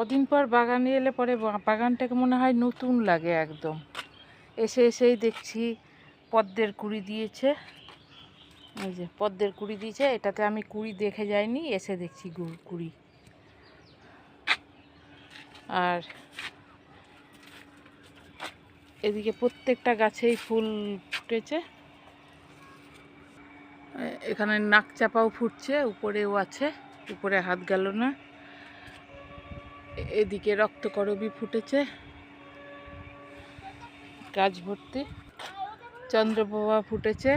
কদিন পর বাগানে এলে পরে বাগানটাকে মনে হয় নতুন লাগে একদম। এসেই দেখছি পদ্মের কুঁড়ি দিয়েছে, এই যে পদ্মের কুঁড়ি দিয়েছে। এটাতে আমি কুঁড়ি দেখে যাইনি, এসে দেখছি কুঁড়ি। আর এদিকে প্রত্যেকটা গাছেই ফুল ফুটেছে। এখানে নাক চাপাও ফুটছে, উপরেও আছে, উপরে হাত গেল না। এদিকে রক্তকরবী ফুটেছে গাছ ভর্তি, চন্দ্রপ্রভা ফুটেছে।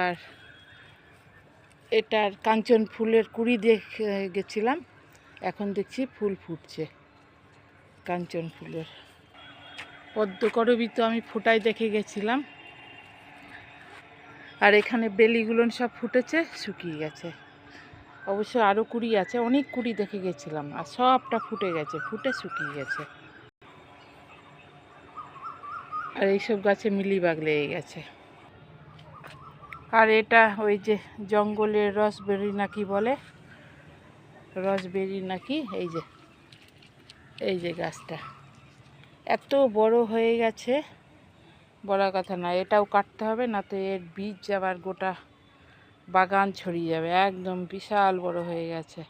আর এটার কাঞ্চন ফুলের কুঁড়ি দেখে গেছিলাম, এখন দেখছি ফুল ফুটছে কাঞ্চন ফুলের। পদ্মকরবী তো আমি ফোটাই দেখে গেছিলাম। আর এখানে বেলিগুলো সব ফুটেছে, শুকিয়ে গেছে। অবশ্য আরও কুঁড়ি আছে, অনেক কুঁড়ি দেখে গেছিলাম, আর সবটা ফুটে গেছে, ফুটে শুকিয়ে গেছে। আর এইসব গাছে মিলিবাগ লেগে গেছে। আর এটা ওই যে জঙ্গলের রসবেরি নাকি বলে, রসবেরি নাকি, এই যে গাছটা এত বড় হয়ে গেছে, বলার কথা না। এটাও কাটতে হবে, না তো এর বীজ আবার গোটা বাগান ছড়িয়ে যাবে। একদম বিশাল বড় হয়ে গেছে।